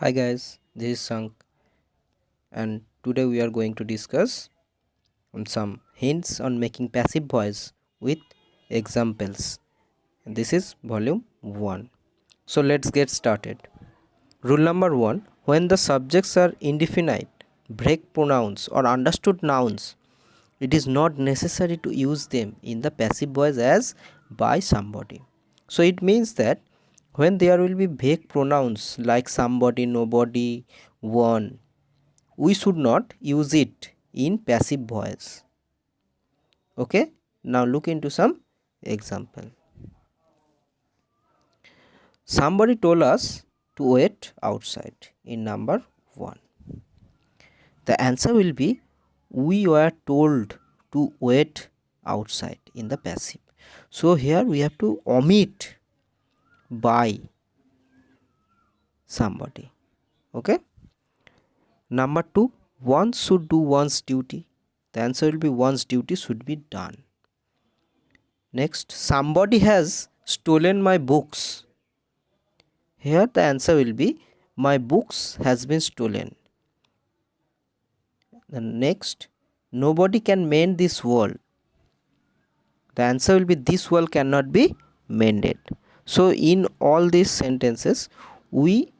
Hi guys, this is Sank, and today we are going to discuss on some hints on making passive voice with examples. And this is volume 1. So let's get started. Rule number 1: when the subjects are indefinite, break pronouns or understood nouns, it is not necessary to use them in the passive voice as by somebody. So it means that when there will be vague pronouns like somebody, nobody, one, we should not use it in passive voice. Okay, now look into some example. Somebody told us to wait outside in number 1. The answer will be we were told to wait outside in the passive. So here we have to omit by somebody. Okay, number 2, one should do one's duty. The answer will be one's duty should be done. Next, somebody has stolen my books. Here the answer will be my books has been stolen. The next, nobody can mend this wall. The answer will be this wall cannot be mended. So in all these sentences we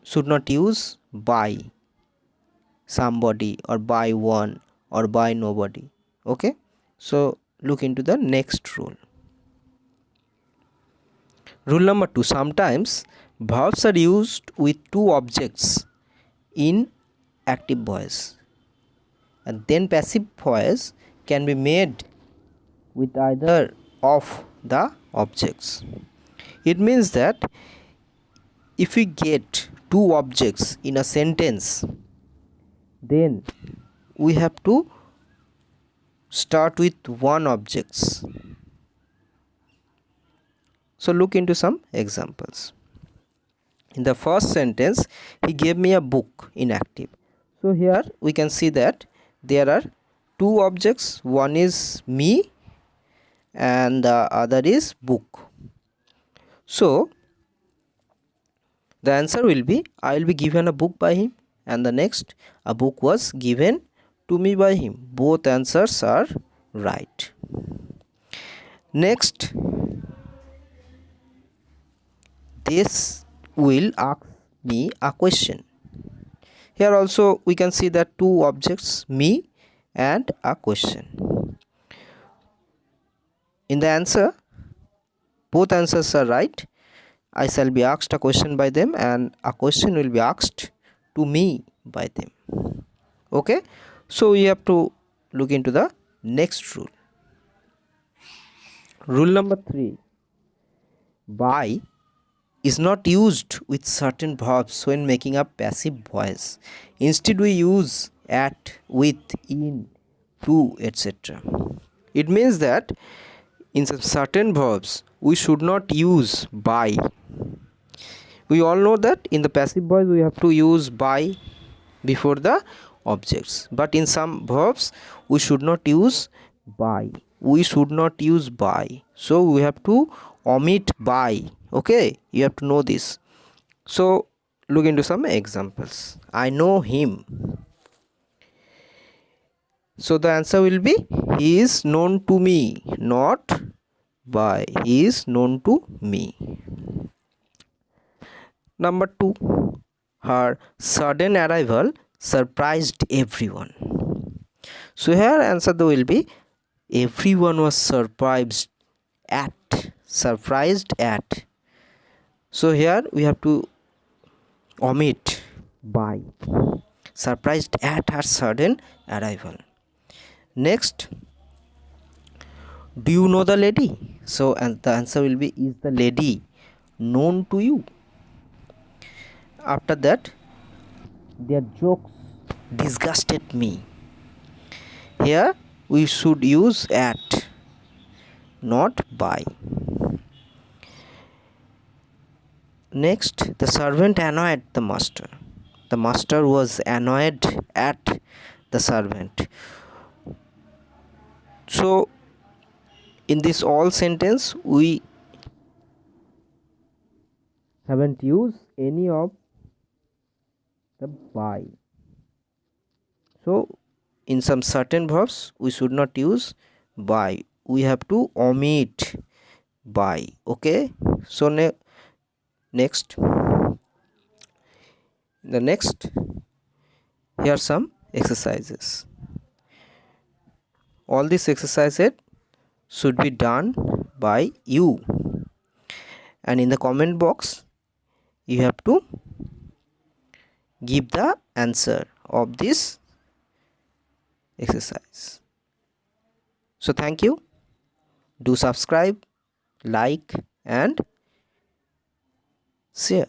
should not use by somebody or by one or by nobody. Okay, so look into the next rule. Rule number 2, sometimes verbs are used with two objects in active voice, and then passive voice can be made with either of the objects. It means that if we get two objects in a sentence, then we have to start with one objects. So look into some examples. In the first sentence, he gave me a book in active. So here we can see that there are two objects, one is me and the other is book. So the answer will be I will be given a book by him, and the next, a book was given to me by him. Both answers are right. Next, this will ask me a question. Here also we can see that two objects, me and a question. In the answer, both answers are right. I shall be asked a question by them and a question will be asked to me by them. Okay, so we have to look into the next rule. Rule number 3, by is not used with certain verbs when making a passive voice. Instead we use at, with, in, to, etc. It means that in some certain verbs we should not use by. We all know that in the passive voice we have to use by before the objects, but in some verbs we should not use by. We should not use by, so we have to omit by. Okay, you have to know this. So look into some examples. I know him. So the answer will be he is known to me, not by. He is known to me. Number 2, her sudden arrival surprised everyone. So here answer will be everyone was surprised at. Surprised at. So here we have to omit by. Surprised at her sudden arrival. Next, do you know the lady? So and the answer will be is the lady known to you? After that, their jokes disgusted me. Here we should use at, not by. Next, the servant annoyed the master. The master was annoyed at the servant. So in this all sentence we haven't used any of the by. So in some certain verbs we should not use by, we have to omit by. Okay, so next, the next, here are some exercises. All these exercises should be done by you, and in the comment box you have to give the answer of this exercise. So thank you. Do subscribe, like and share.